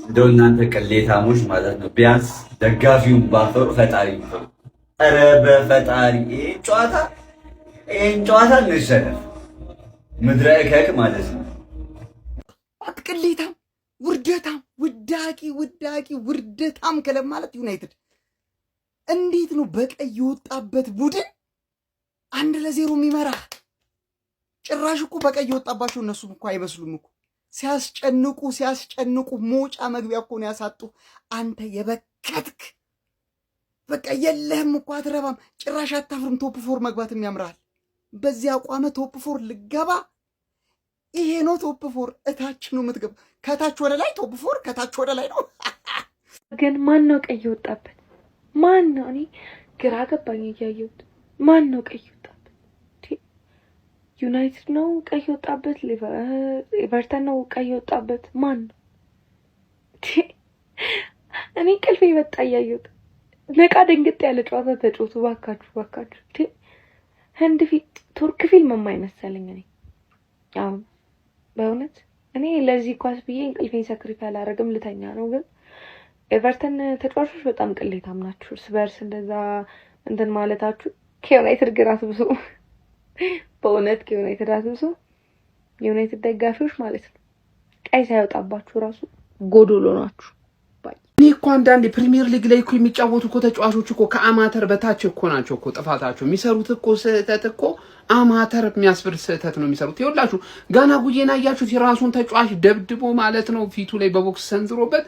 እንደው እናንተ ቅሌታሞች ማለት ነው። ቢያንስ ደጋፊውን ባፈሩ ፈጣሪ ይፈሩ። ኧረ በፈጣሪ ይሄን ጨዋታ እንሸነፍ። ምድረ እከክ ማለት ነው። ቅሌታም፣ ውርደታም፣ ውዳቂ ውርደታም ክለብ ማለት ዩናይትድ እንዴት ነው በቀይ የወጣበት ቡድን 1-0 የሚመራ? ጭራሽ እኮ በቀይ የወጣባቸው እነሱም እኮ አይመስሉም እኮ ሲያስጨንቁ መውጫ መግቢያ እኮ ነው ያሳጡ። አንተ የበከትክ በቃ የለህም እኮ አትረባም። ጭራሽ አታፍርም። ቶፕ ፎር መግባትም ያምራል። በዚህ አቋመ ቶፕ ፎር ልገባ ይሄ ነው ቶፕ ፎር። እታች ነው የምትገባ። ከታች ወደ ላይ ቶፕ ፎር፣ ከታች ወደ ላይ ነው። ግን ማን ነው ቀይ ወጣበት? ማን ነው? እኔ ግራ ገባኝ እያየሁት። ማን ነው ቀይ ወጣበት? ዩናይትድ ነው ቀይ ወጣበት? ኤቨርተን ነው ቀይ ወጣበት? ማን ነው? እኔ ቅልፌ መጣ እያየሁት። ነቃ ደንግጥ ያለ ጨዋታ ተጫወቱ ባካችሁ። ህንድ ቱርክ ፊልም የማይመሰለኝ እኔ አሁን በእውነት እኔ ለዚህ ኳስ ብዬ እንቅልፌን ሰክሪፋይ አላደርግም፣ ልተኛ ነው። ግን ኤቨርተን ተጫዋቾች በጣም ቅሌታም ናችሁ። እርስ በርስ እንደዛ እንትን ማለታችሁ ከዩናይትድ ግራ አትብሱ። በእውነት ከዩናይትድ አትብሱ። የዩናይትድ ደጋፊዎች ማለት ነው ቀይ ሳይወጣባችሁ ራሱ ጎዶሎ ናችሁ። እኔ እኮ አንዳንዴ ፕሪሚየር ሊግ ላይ እኮ የሚጫወቱ እኮ ተጫዋቾች እኮ ከአማተር በታች እኮ ናቸው እኮ ጥፋታቸው። የሚሰሩት እኮ ስህተት እኮ አማተር የሚያስብል ስህተት ነው የሚሰሩት። ይኸውላችሁ ጋና ጉዬን አያችሁት? የራሱን ተጫዋች ደብድቦ ማለት ነው ፊቱ ላይ በቦክስ ሰንዝሮበት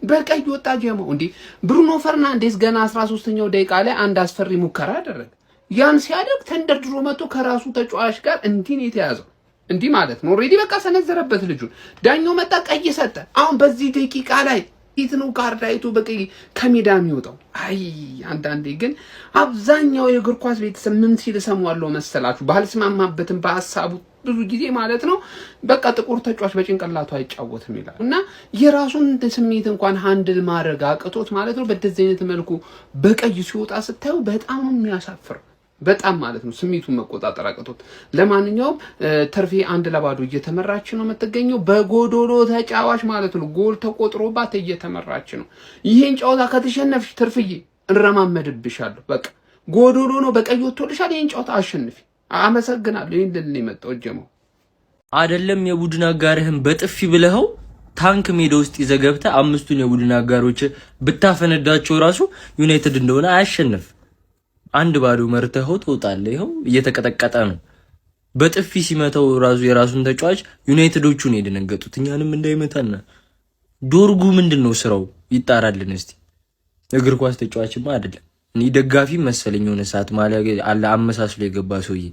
በቀይ ወጣ ጀማው። እንዴ ብሩኖ ፈርናንዴስ ገና 13ኛው ደቂቃ ላይ አንድ አስፈሪ ሙከራ አደረገ። ያን ሲያደርግ ተንደርድሮ መጥቶ ከራሱ ተጫዋች ጋር እንዲህ ነው የተያዘው። እንዲህ ማለት ነው ኦሬዲ በቃ ሰነዘረበት ልጁን። ዳኛው መጣ ቀይ ሰጠ። አሁን በዚህ ደቂቃ ላይ ኢትኑ ካርድ አይቶ በቀይ ከሜዳ የሚወጣው። አይ አንዳንዴ ግን አብዛኛው የእግር ኳስ ቤተሰብ ምን ሲል ሰማዋለሁ መሰላችሁ? ባልስማማበትም በሐሳቡ ብዙ ጊዜ ማለት ነው በቃ ጥቁር ተጫዋች በጭንቅላቱ አይጫወትም ይላል። እና የራሱን ስሜት እንኳን ሃንድል ማድረግ አቅቶት ማለት ነው በደዚህ አይነት መልኩ በቀይ ሲወጣ ስታዩ በጣም የሚያሳፍር በጣም ማለት ነው ስሜቱን መቆጣጠር አቅቶት። ለማንኛውም ተርፌ 1-0 እየተመራች ነው የምትገኘው በጎዶሎ ተጫዋች ማለት ነው። ጎል ተቆጥሮባት እየተመራች ነው። ይሄን ጨዋታ ከተሸነፍሽ ትርፍዬ እንረማመድብሻለሁ። በቃ ጎዶሎ ነው በቀይ ወጥቶልሻል። ይሄን ጨዋታ አሸንፊ። አመሰግናለሁ። ይሄን ልል ነው የመጣው ጀማው። አይደለም የቡድን አጋርህን በጥፊ ብለኸው ታንክ ሜዳ ውስጥ ይዘገብተ 5ቱን የቡድን አጋሮች ብታፈነዳቸው ራሱ ዩናይትድ እንደሆነ አያሸንፍ። 1-0 መርተኸው ትወጣለህ። ይኸው እየተቀጠቀጠ ነው። በጥፊ ሲመታው ራሱ የራሱን ተጫዋች ዩናይትዶቹን የደነገጡት። እኛንም እንዳይመታና ዶርጉ ምንድነው ስራው? ይጣራልን እስቲ። እግር ኳስ ተጫዋችማ አይደለም። እኔ ደጋፊ መሰለኝ የሆነ ሰዓት ማለት አለ አመሳስሎ የገባ ሰውዬ።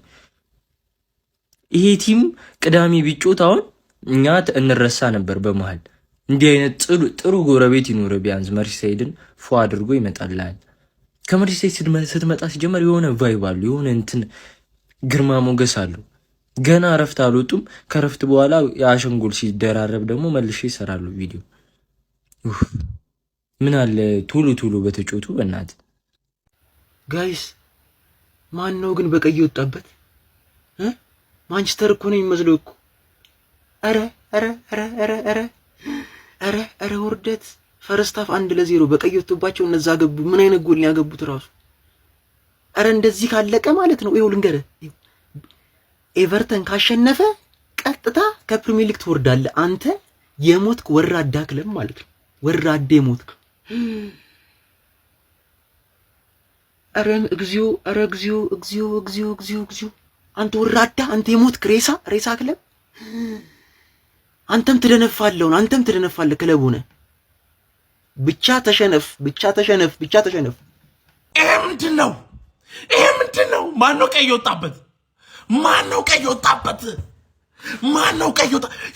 ይሄ ቲም ቅዳሜ ቢጮት አሁን እኛ እንረሳ ነበር በመሃል። እንዲህ አይነት ጥሩ ጎረቤት ይኖር ቢያንስ መርሲሳይድን ፎ አድርጎ ይመጣልሃል። ከመርሲሳይድ ስትመጣ ሲጀመር የሆነ ቫይብ አሉ፣ የሆነ እንትን ግርማ ሞገስ አሉ። ገና እረፍት አልወጡም። ከረፍት በኋላ የአሸንጎል ሲደራረብ ደግሞ መልሼ ይሰራሉ ቪዲዮ። ምን አለ ቶሎ በተጮቱ በእናት ጋይስ። ማን ነው ግን በቀይ ወጣበት? ማንቸስተር እኮ ነው የሚመስለው እኮ። ኧረ ውርደት። ፈርስታፍ 1-0 በቀይ ወጥቶባቸው እነዛ ገቡ። ምን አይነት ጎል ያገቡት ራሱ። ኧረ እንደዚህ ካለቀ ማለት ነው ይኸው ልንገርህ፣ ኤቨርተን ካሸነፈ ቀጥታ ከፕሪሚየር ሊግ ትወርዳለህ። አንተ የሞትክ ወራዳ ክለብ ማለት ነው። ወራዳ የሞትክ። ኧረ እግዚኦ። አንተ ወራዳ፣ አንተ የሞትክ ሬሳ ክለብ። አንተም ትደነፋለህ ክለብ ሆነ። ብቻ ተሸነፍ። ይሄ ምንድነው? ማነው ቀይ ወጣበት?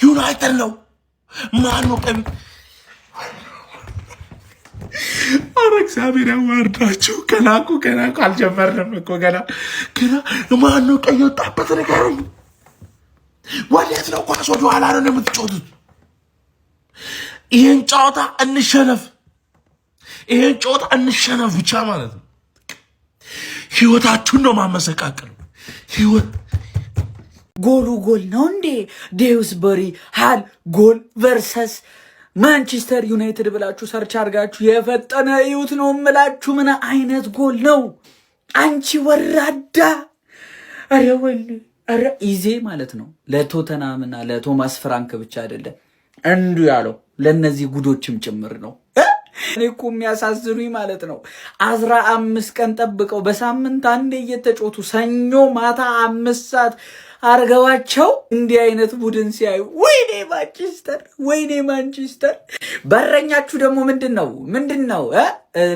ዩናይትድ ነው። ማነው ቀይ? ኧረ እግዚአብሔር ያዋርዳችሁ። ገና አልጀመርንም እኮ ገና ማነው ቀይ ወጣበት? ንገረኝ። ወዴት ነው ኳስ? ወደ ኋላ ነው የምትጮቱት? ይሄን ጨዋታ እንሸነፍ ብቻ ማለት ነው። ህይወታችሁን ነው ማመሰቃቀል። ጎሉ ጎል ነው እንዴ? ዴውስበሪሃል ጎል ቨርሰስ ማንቸስተር ዩናይትድ ብላችሁ ሰርች አድርጋችሁ የፈጠነ እዩት ነው የምላችሁ። ምን አይነት ጎል ነው አንቺ ወራዳ! አረ ወል አረ ኢዜ ማለት ነው ለቶተናምና ለቶማስ ፍራንክ ብቻ አይደለም እንዱ ያለው ለነዚህ ጉዶችም ጭምር ነው። እኔ እኮ የሚያሳዝኑኝ ማለት ነው 15 ቀን ጠብቀው በሳምንት አንዴ እየተጮቱ ሰኞ ማታ 5 ሰዓት አርገዋቸው እንዲህ አይነት ቡድን ሲያዩ ወይኔ ማንቸስተር። በረኛችሁ ደግሞ ምንድነው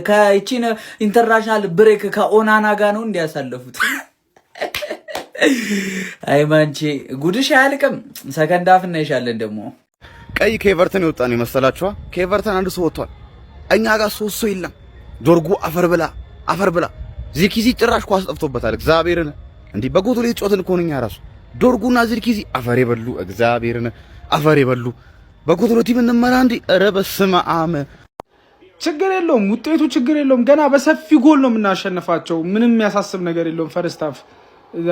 ከቺን ኢንተርናሽናል ብሬክ ከኦናና ጋር ነው እንዲያሳለፉት። አይ ማንቺ ጉድሽ አያልቅም። ሰከንድ አፍ እናይሻለን ደግሞ። ቀይ ከኤቨርተን የወጣ ነው ይመስላችኋ? ከኤቨርተን አንድ ሰው ወጥቷል። እኛ ጋር 3 ሰው የለም። ዶርጉ አፈር ብላ ዚርኪዚ ጭራሽ ኳስ ጠፍቶበታል። እግዚአብሔርን እንዲህ በጎቶሌ ጮትን እኮ ነኝ ራሱ ዶርጉና ዚርኪዚ አፈር የበሉ እግዚአብሔርን አፈር የበሉ በጎቶሌ ቲም እንመራ እንዴ! ኧረ በስመ አብ። ችግር የለውም ውጤቱ ችግር የለውም። ገና በሰፊ ጎል ነው የምናሸንፋቸው። ምንም የሚያሳስብ ነገር የለውም። ፈርስት ሃፍ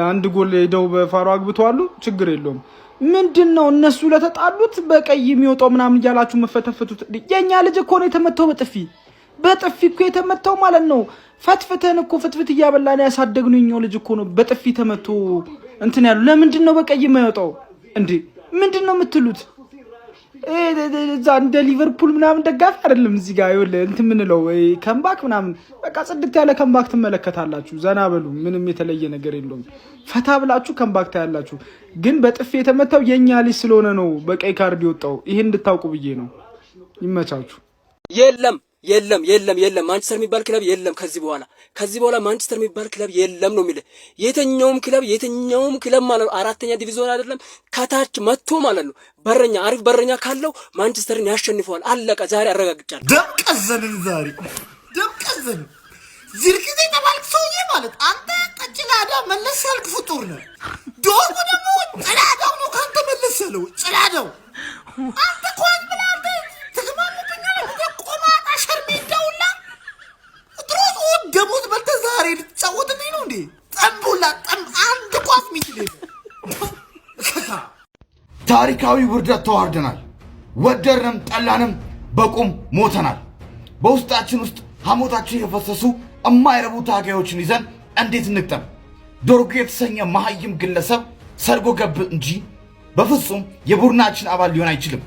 አንድ ጎል ሄደው በፋሮ አግብተዋሉ። ችግር የለውም። ምንድነው እነሱ ለተጣሉት በቀይ የሚወጣው ምናምን እያላችሁ መፈተፈቱት? የኛ ልጅ እኮ ነው የተመታው በጥፊ እኮ የተመታው ማለት ነው። ፈትፍተን እኮ ፍትፍት እያበላን ያሳደግነው የኛው ልጅ እኮ ነው በጥፊ ተመቶ እንትን ያሉ። ለምንድነው በቀይ የማይወጣው እንዴ? ምንድነው የምትሉት? እዛ እንደ ሊቨርፑል ምናምን ደጋፊ አይደለም እዚህ ጋር ይወለ እንትን ምንለው ከምባክ ምናምን በቃ ጽድት ያለ ከምባክ ትመለከታላችሁ። ዘና በሉ። ምንም የተለየ ነገር የለውም። ፈታ ብላችሁ ከምባክ ታያላችሁ። ግን በጥፊ የተመታው የኛ ልጅ ስለሆነ ነው በቀይ ካርድ የወጣው። ይሄን እንድታውቁ ብዬ ነው። ይመቻችሁ። የለም ማንቸስተር የሚባል ክለብ የለም። ከዚህ በኋላ ማንቸስተር የሚባል ክለብ የለም ነው የሚለው። የትኛውም ክለብ ማለት ነው 4ኛ ዲቪዚዮን አይደለም ከታች መጥቶ ማለት ነው አሪፍ በረኛ ካለው ማንቸስተርን ያሸንፈዋል። አለቀ። ዛሬ አረጋግጫለሁ። ደምቀዘንን ዚርክዜ ተባልክ ሰውዬ ማለት አንተ ቀጭላዳ መለስ ያልክ ፍጡር ነህ። ዶርጉ ደግሞ ጭላዳው ነው ካንተ መለስ ያለው ጭላዳው አንተ ኳስ ብላንተ ተግማሙብኛል። ቆማጣ ሸርሜዳውላ ድሮስ ደሞዝ በልተህ ዛሬ ልትጫወትልኝ ነው እንዴ? ጠምቡላ አንድ ኳስ ሚችል ታሪካዊ ውርደት ተዋርደናል። ወደድንም ጠላንም በቁም ሞተናል። በውስጣችን ውስጥ ሐሞታችን የፈሰሱ እማይረቡ ታጋዮችን ይዘን እንዴት እንቅጠም? ዶርጉ የተሰኘ መሀይም ግለሰብ ሰርጎ ገብ እንጂ በፍጹም የቡድናችን አባል ሊሆን አይችልም።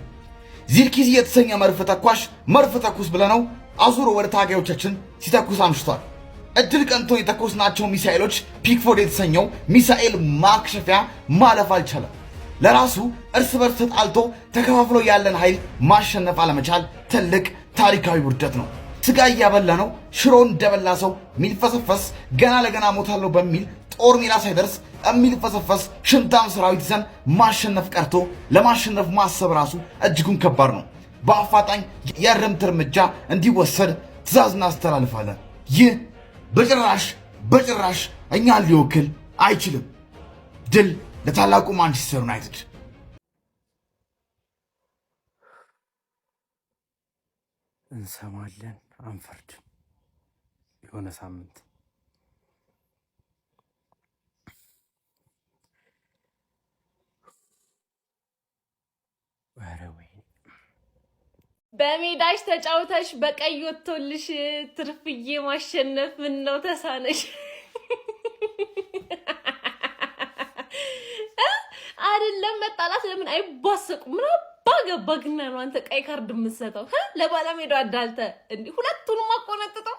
ዚርኪዚ የተሰኘ መርፍ ተኳሽ መርፍ ተኩስ ብለነው አዙሮ ወደ ታጋዮቻችን ሲተኩስ አምሽቷል። እድል ቀንቶን የተኮስናቸው ሚሳኤሎች ፒክፎርድ የተሰኘው ሚሳኤል ማክሸፊያ ማለፍ አልቻለም። ለራሱ እርስ በርስ ተጣልቶ ተከፋፍሎ ያለን ኃይል ማሸነፍ አለመቻል ትልቅ ታሪካዊ ውርደት ነው። ስጋ እያበላ ነው ሽሮን እንደበላ ሰው ሚልፈሰፈስ ገና ለገና ሞታለሁ በሚል ጦር ሜዳ ሳይደርስ የሚልፈሰፈስ ሽንታም ሰራዊት ይዘን ማሸነፍ ቀርቶ ለማሸነፍ ማሰብ ራሱ እጅጉን ከባድ ነው። በአፋጣኝ የእርምት እርምጃ እንዲወሰድ ትዕዛዝ እናስተላልፋለን። ይህ በጭራሽ እኛን ሊወክል አይችልም። ድል ለታላቁ ማንቸስተር ዩናይትድ። እንሰማለን አንፈርድም። የሆነ ሳምንት በሜዳሽ ተጫውተሽ በቀይ ወጥቶልሽ ትርፍዬ ማሸነፍ ምን ነው ተሳነሽ? አይደለም መጣላት ለምን አይባሰቁም? ምን ባገባግና ነው አንተ ቀይ ካርድ የምትሰጠው? ለባለሜዳው አዳልተ እንዴ ሁለቱንም አቆነጥጠው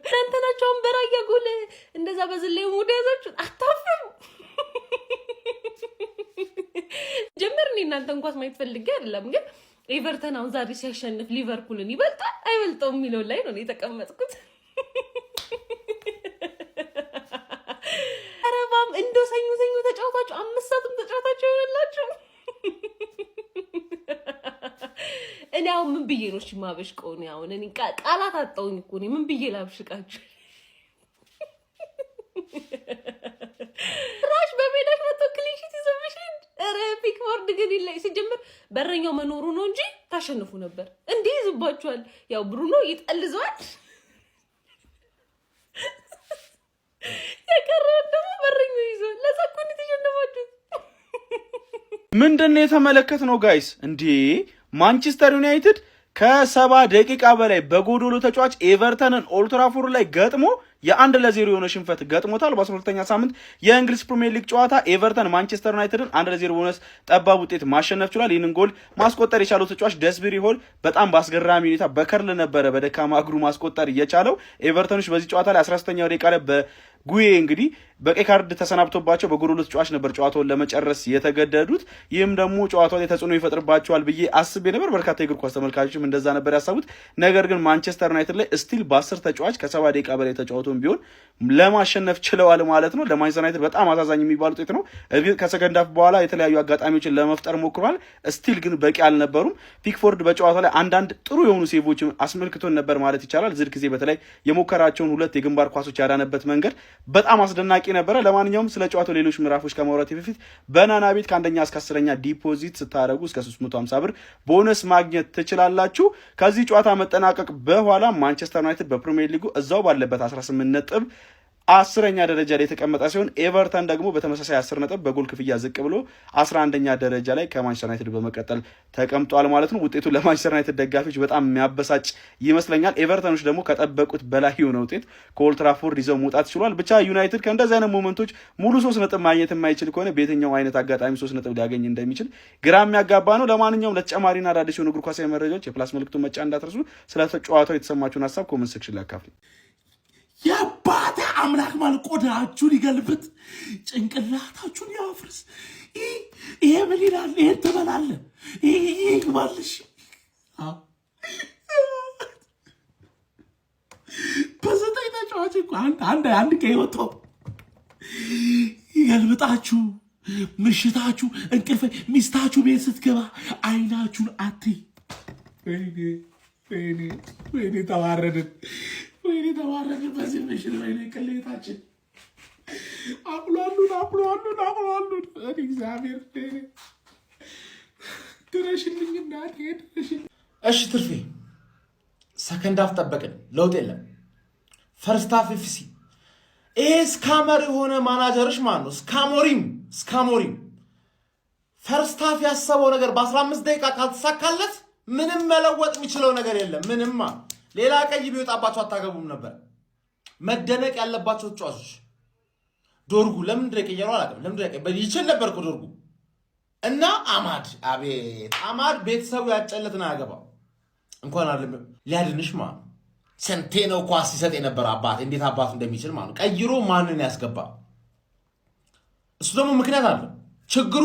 ተንተናቸውን በራያ ጎል እንደዛ በዝለይ ሙድ ያዛችሁ አታፍም? ጀመርኒ እናንተ እንኳን ማየት ፈልጌ አይደለም፣ ግን ኤቨርተን አሁን ዛሬ ሲያሸንፍ ሊቨርፑልን ይበልጣል አይበልጠውም የሚለው ላይ ነው የተቀመጥኩት። አረባም እንደው ሰኞ ተጫውታችሁ 5 ሰዓትም ተጫውታችሁ ይሆናላችሁ። እኔ አሁን ምን ብዬ ነው እሺ ማበሽቀው ነው? አሁን እኔ ቃላት አጣውኝ እኮ ነው። ምን ብዬ ላብሽቃችሁ? ራሽ በሜዳሽ መጥቶ ክሊንሺት ይዘብሽን። ኧረ ፒክፎርድ ግን ይላይ ሲጀምር በረኛው መኖሩ ነው እንጂ ታሸንፉ ነበር። እንዴ ይዝባችኋል። ያው ብሩኖ ይጠልዘዋል። የቀረው ደግሞ በረኛው ይዞ ለዛ እኮ ነው የተሸነፋችሁት። ምንድነው የተመለከትነው ጋይስ? እንዴ ማንቸስተር ዩናይትድ ከ70 ደቂቃ በላይ በጎዶሎ ተጫዋች ኤቨርተንን ኦልድ ትራፎርድ ላይ ገጥሞ የ1-0 የሆነ ሽንፈት ገጥሞታል። በ12ኛ ሳምንት የእንግሊዝ ፕሪሚየር ሊግ ጨዋታ ኤቨርተን ማንቸስተር ዩናይትድን 1-0 በሆነ ጠባብ ውጤት ማሸነፍ ችሏል። ይህንን ጎል ማስቆጠር የቻለው ተጫዋች ደስቢሪ ሆል በጣም በአስገራሚ ሁኔታ በከርል ነበረ በደካማ እግሩ ማስቆጠር የቻለው። ኤቨርተኖች በዚህ ጨዋታ ላይ 13ኛው ደቂቃ ላይ በጉዬ እንግዲህ በቀይ ካርድ ተሰናብቶባቸው በጎዶሎ ተጫዋች ነበር ጨዋታውን ለመጨረስ የተገደዱት። ይህም ደግሞ ጨዋታው ላይ ተጽዕኖ ይፈጥርባቸዋል ብዬ አስቤ ነበር። በርካታ የእግር ኳስ ተመልካቾችም እንደዛ ነበር ያሳቡት። ነገር ግን ማንቸስተር ዩናይትድ ላይ ስቲል በ10 ተጫዋች ከ70 ደቂቃ በላይ ተጫውቶም ቢሆን ለማሸነፍ ችለዋል ማለት ነው። ለማንቸስተር ዩናይትድ በጣም አሳዛኝ የሚባል ውጤት ነው። ከሰከንድ ሃፍ በኋላ የተለያዩ አጋጣሚዎችን ለመፍጠር ሞክሯል። ስቲል ግን በቂ አልነበሩም። ፒክፎርድ በጨዋታው ላይ አንዳንድ ጥሩ የሆኑ ሴቮችን አስመልክቶን ነበር ማለት ይቻላል። ዝርክዜ በተለይ የሞከራቸውን 2 የግንባር ኳሶች ያዳነበት መንገድ በጣም አስደናቂ ነበረ። ለማንኛውም ስለ ጨዋታው ሌሎች ምዕራፎች ከማውራት በፊት በናና ቤት ከ1ኛ እስከ 10ኛ ዲፖዚት ስታደርጉ እስከ 350 ብር ቦነስ ማግኘት ትችላላችሁ። ከዚህ ጨዋታ መጠናቀቅ በኋላ ማንቸስተር ዩናይትድ በፕሪሚየር ሊጉ እዛው ባለበት 18 ነጥብ 10ኛ ደረጃ ላይ የተቀመጠ ሲሆን ኤቨርተን ደግሞ በተመሳሳይ 10 ነጥብ በጎል ክፍያ ዝቅ ብሎ 11ኛ ደረጃ ላይ ከማንቸስተር ዩናይትድ በመቀጠል ተቀምጧል ማለት ነው። ውጤቱ ለማንቸስተር ዩናይትድ ደጋፊዎች በጣም የሚያበሳጭ ይመስለኛል። ኤቨርተኖች ደግሞ ከጠበቁት በላይ የሆነ ውጤት ከኦልድ ትራፎርድ ይዘው መውጣት ችሏል። ብቻ ዩናይትድ ከእንደዚህ አይነት ሞመንቶች ሙሉ 3 ነጥብ ማግኘት የማይችል ከሆነ በየትኛው አይነት አጋጣሚ 3 ነጥብ ሊያገኝ እንደሚችል ግራ የሚያጋባ ነው። ለማንኛውም ለተጨማሪና አዳዲስ የሆኑ እግር ኳሳዊ መረጃዎች የፕላስ ምልክቱን መጫን እንዳትረሱ። ስለ ጨዋታው የተሰማችሁን ሀሳብ ኮሜንት ሴክሽን ላይ አካፍሉ። የአባቴ አምላክ ማለት ቆዳችሁን ይገልብጥ፣ ጭንቅላታችሁን ያፍርስ። ይሄ ምን ይላል? ይሄን ትበላለህ፣ ይሄ ይግባልሽ። በዘጠኝ ተጫዋች እኮ አንድ ቀይ ወጥቶ ይገልብጣችሁ። ምሽታችሁ እንቅልፍ ሚስታችሁ ቤት ስትገባ አይናችሁን አትይ። ወይኔ ተዋረድን። ወይኔ ተዋረድን። በዚህ ምሽት ወይኔ ቅሌታችን አቁሏሉን። እግዚአብሔር ድረሽልኝ እናቴ ድረሽልኝ። እሺ ትርፌ ሰከንድ ሃፍ ጠበቅን፣ ለውጥ የለም። ፈርስት ሃፍ ኤፍሲ ይሄ ስካመር የሆነ ማናጀርሽ ማን ነው? ስካሞሪም ፈርስት ሃፍ ያሰበው ነገር በ15 ደቂቃ ካልተሳካለት ምንም መለወጥ የሚችለው ነገር የለም። ምንማ ሌላ ቀይ ቢወጣባቸው አታገቡም ነበር። መደነቅ ያለባቸው ተጫዋቾች ዶርጉ ለምን እንደቀየሩ አላውቅም። ይችል ነበር እኮ ዶርጉ እና አማድ። አቤት አማድ ቤተሰቡ ያጨለትን አያገባው እንኳን አይደለም ሊያድንሽ ማለት ነው። ስንቴ ነው ኳስ ሲሰጥ የነበረ አባት እንዴት አባቱ እንደሚችል ማለት ነው። ቀይሮ ማንን ያስገባ? እሱ ደግሞ ምክንያት አለ። ችግሩ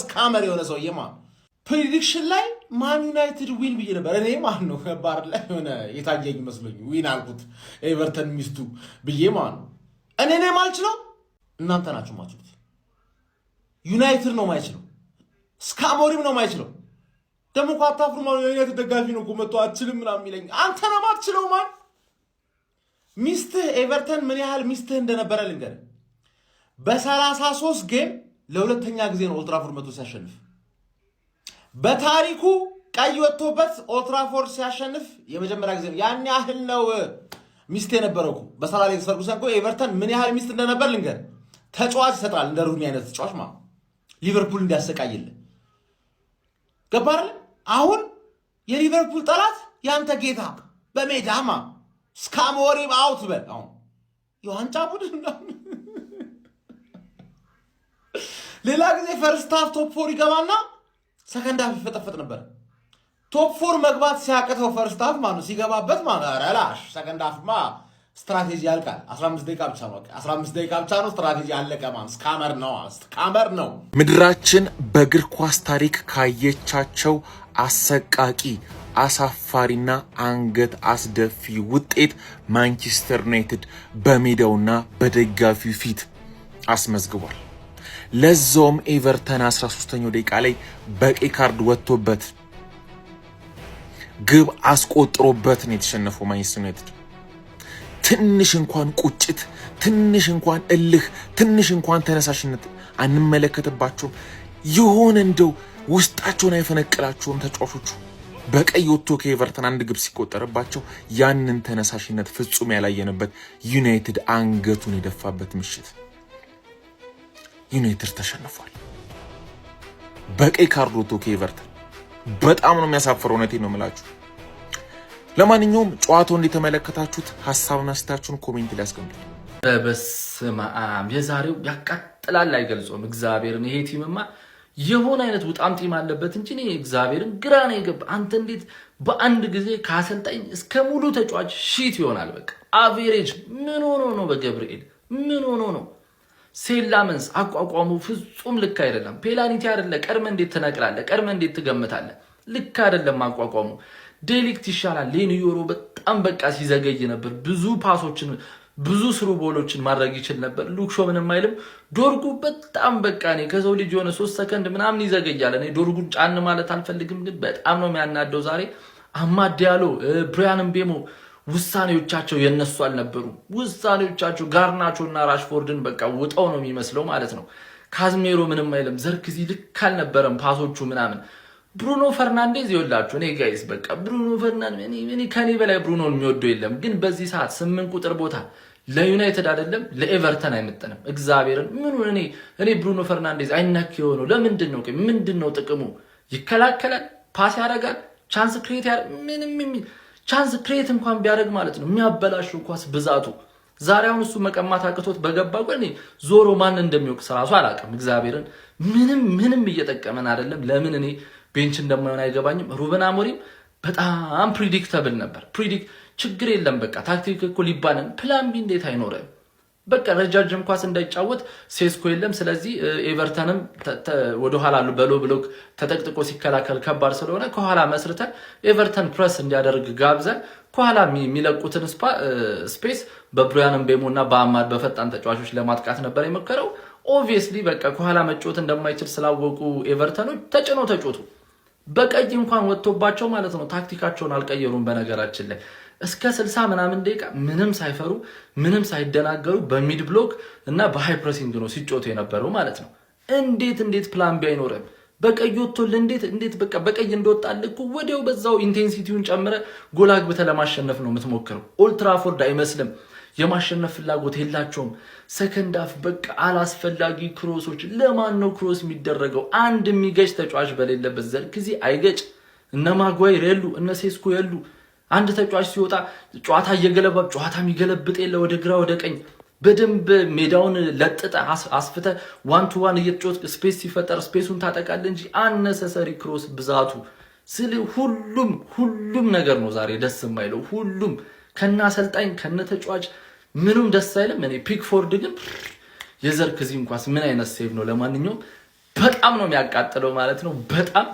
ስካመር የሆነ ሰውዬ ማለት ነው። ፕሬዲክሽን ላይ ማን ዩናይትድ ዊን ብዬ ነበር እኔ ማለት ነው። ባር ላይ የሆነ የታየኝ መስሎኝ ዊን አልኩት ኤቨርተን ሚስቱ ብዬ ማለት ነው። እኔ ነኝ ማልችለው፣ እናንተ ናችሁ ማችሉት። ዩናይትድ ነው ማይችለው፣ ስካሞሪም ነው ማይችለው። ደግሞ እኮ አታፍሩ ማለት የዩናይትድ ደጋፊ ነው እኮ መጥቶ አትችልም ምናምን የሚለኝ። አንተ ነው ማትችለው። ማን ሚስትህ ኤቨርተን ምን ያህል ሚስትህ እንደነበረ ልንገርህ። በ33 ጌም ለሁለተኛ ጊዜ ነው ኦልድ ትራፎርድ መጥቶ ሲያሸንፍ። በታሪኩ ቀይ ወጥቶበት ኦልድ ትራፎርድ ሲያሸንፍ የመጀመሪያ ጊዜ ነው። ያን ያህል ነው ሚስት የነበረው እኮ በሰራ ላይ ፈርጉሰን እኮ ኤቨርተን ምን ያህል ሚስት እንደነበር ልንገር። ተጫዋች ይሰጣል እንደ ሩኒ አይነት ተጫዋች ማለት ሊቨርፑል እንዲያሰቃይልን ገባህ አይደል? አሁን የሊቨርፑል ጠላት ያንተ ጌታ በሜዳማ ስካሞሪም አውት በል። አሁን የዋንጫ ቡድን ሌላ ጊዜ ፈርስት ሃፍ ቶፕ 4 ይገባና ሰከንድ ሃፍ ይፈጠፈጥ ነበር። ቶፕ 4 መግባት ሲያቀተው ፈርስት ሃፍ ማለት ሲገባበት ማለት አራላሽ ሰከንድ ሃፍማ ስትራቴጂ ያልቃል። 15 ደቂቃ ብቻ ነው። 15 ደቂቃ ብቻ ነው ስትራቴጂ ያለቀ ማለት ስካመር ነው። ምድራችን በእግር ኳስ ታሪክ ካየቻቸው አሰቃቂ አሳፋሪና አንገት አስደፊ ውጤት ማንቸስተር ዩናይትድ በሜዳውና በደጋፊው ፊት አስመዝግቧል። ለዛውም ኤቨርተን 13ኛው ደቂቃ ላይ በቀይ ካርድ ወጥቶበት ግብ አስቆጥሮበት ነው የተሸነፈው ማንቸስተር ዩናይትድ። ትንሽ እንኳን ቁጭት፣ ትንሽ እንኳን እልህ፣ ትንሽ እንኳን ተነሳሽነት አንመለከትባቸውም። የሆነ እንደው ውስጣቸውን አይፈነቅላቸውም ተጫዋቾቹ። በቀይ ወጥቶ ከኤቨርተን አንድ ግብ ሲቆጠርባቸው ያንን ተነሳሽነት ፍጹም ያላየነበት ዩናይትድ አንገቱን የደፋበት ምሽት። ዩናይትድ ተሸንፏል። በቀይ ካርድ ወጥቶ ከኤቨርተን በጣም ነው የሚያሳፍረው። እውነቴን ነው የምላችሁ። ለማንኛውም ጨዋታውን እንደተመለከታችሁት ሐሳብና አስተያየታችሁን ኮሜንት ላይ አስቀምጡ። በስመ አብ የዛሬው ያቃጥላል አይገልጾም። እግዚአብሔርን ይሄ ቲምማ የሆነ አይነት ውጣም ቲም አለበት እንጂ እኔ እግዚአብሔርን ግራ ነው የገባ። አንተ እንዴት በአንድ ጊዜ ከአሰልጣኝ እስከ ሙሉ ተጫዋች ሺት ይሆናል? በቃ አቬሬጅ ምን ሆኖ ነው? በገብርኤል ምን ሆኖ ነው? ሴላመንስ አቋቋሙ ፍጹም ልክ አይደለም። ፔናልቲ አይደለ? ቀድመ እንዴት ትነቅላለህ? ቀድመ እንዴት ትገምታለህ? ልክ አይደለም አቋቋሙ። ዴሊክት ይሻላል። ሌኒዮሮ በጣም በቃ ሲዘገይ ነበር። ብዙ ፓሶችን ብዙ ስሩ ቦሎችን ማድረግ ይችል ነበር። ሉክሾ ምንም አይልም። ዶርጉ በጣም በቃ እኔ ከሰው ልጅ የሆነ 3 ሰከንድ ምናምን ይዘገያል። እኔ ዶርጉን ጫን ማለት አልፈልግም፣ ግን በጣም ነው የሚያናደው ዛሬ። አማድ ዲያሎ፣ ብራያን ምቤሞ ውሳኔዎቻቸው የነሱ አልነበሩም። ውሳኔዎቻቸው ጋርናቾ እና ራሽፎርድን በቃ ውጠው ነው የሚመስለው ማለት ነው። ካዝሜሮ ምንም አይልም። ዘርክዚ ልክ አልነበረም ፓሶቹ ምናምን። ብሩኖ ፈርናንዴዝ ይወላችሁ እኔ ጋይስ በቃ ብሩኖ ፈርናንዴዝ እኔ ከኔ በላይ ብሩኖን የሚወደው የለም። ግን በዚህ ሰዓት 8 ቁጥር ቦታ ለዩናይትድ አይደለም ለኤቨርተን አይመጥንም። እግዚአብሔርን ምን እኔ ብሩኖ ፈርናንዴዝ አይናክ የሆነው ለምንድን ነው? ምንድነው ጥቅሙ? ይከላከላል፣ ፓስ ያደርጋል፣ ቻንስ ክሬት ምንም ቻንስ ክሬት እንኳን ቢያደርግ ማለት ነው የሚያበላሽው ኳስ ብዛቱ። ዛሬ አሁን እሱ መቀማት አቅቶት በገባው ቀን ዞሮ ማን እንደሚወቅስ ራሱ አላውቅም። እግዚአብሔርን ምንም እየጠቀመን አይደለም። ለምን እኔ ቤንች እንደማይሆን አይገባኝም። ሩበን አሞሪም በጣም ፕሪዲክተብል ነበር። ችግር የለም በቃ ታክቲክ እኮ ሊባልን ፕላን ቢ እንዴት አይኖርም? በቃ ረጃጅም ኳስ እንዳይጫወት ሴስኮ የለም። ስለዚህ ኤቨርተንም ወደ ኋላ በሎ ብሎክ ተጠቅጥቆ ሲከላከል ከባድ ስለሆነ ከኋላ መስርተን ኤቨርተን ፕረስ እንዲያደርግ ጋብዘን ከኋላ የሚለቁትን ስፔስ በብራያን ምቤሞ እና በአማድ በፈጣን ተጫዋቾች ለማጥቃት ነበር የሞከረው። ኦብቪየስሊ በቃ ከኋላ መጫወት እንደማይችል ስላወቁ ኤቨርተኖች ተጭነው ተጫወቱ። በቀይ እንኳን ወጥቶባቸው ማለት ነው። ታክቲካቸውን አልቀየሩም። በነገራችን ላይ እስከ 60 ምናምን ደቂቃ ምንም ሳይፈሩ ምንም ሳይደናገሩ በሚድ ብሎክ እና በሃይ ፕሬሲንግ ነው ሲጫወቱ የነበረው ማለት ነው። እንዴት ፕላን ቢ አይኖርም? በቀይ ወጥቶል እንዴት በቃ በቀይ እንደወጣልህ እኮ ወዲያው በዛው ኢንቴንሲቲውን ጨምረ ጎል አግብተህ ለማሸነፍ ነው የምትሞክረው። ኦልድ ትራፎርድ አይመስልም። የማሸነፍ ፍላጎት የላቸውም። ሰከንድ አፍ በቃ አላስፈላጊ ክሮሶች። ለማን ነው ክሮስ የሚደረገው? አንድ የሚገጭ ተጫዋች በሌለበት ዘርክዚ አይገጭ። እነ ማጓይር የሉ፣ እነ ሴስኮ የሉ። አንድ ተጫዋች ሲወጣ ጨዋታ የሚገለብጥ የለ ወደ ግራ ወደ ቀኝ። በደንብ ሜዳውን ለጥጠ አስፍተ 1-1 እየተጫወት ስፔስ ሲፈጠር ስፔሱን ታጠቃለ እንጂ አነሰሰሪ ክሮስ ብዛቱ ስለ ሁሉም ነገር ነው ዛሬ ደስ የማይለው። ሁሉም ከና አሰልጣኝ ከነ ተጫዋች ምንም ደስ አይልም። እኔ ፒክፎርድ ግን የዘርክዚ እንኳን ምን አይነት ሴቭ ነው! ለማንኛውም በጣም ነው የሚያቃጥለው ማለት ነው። በጣም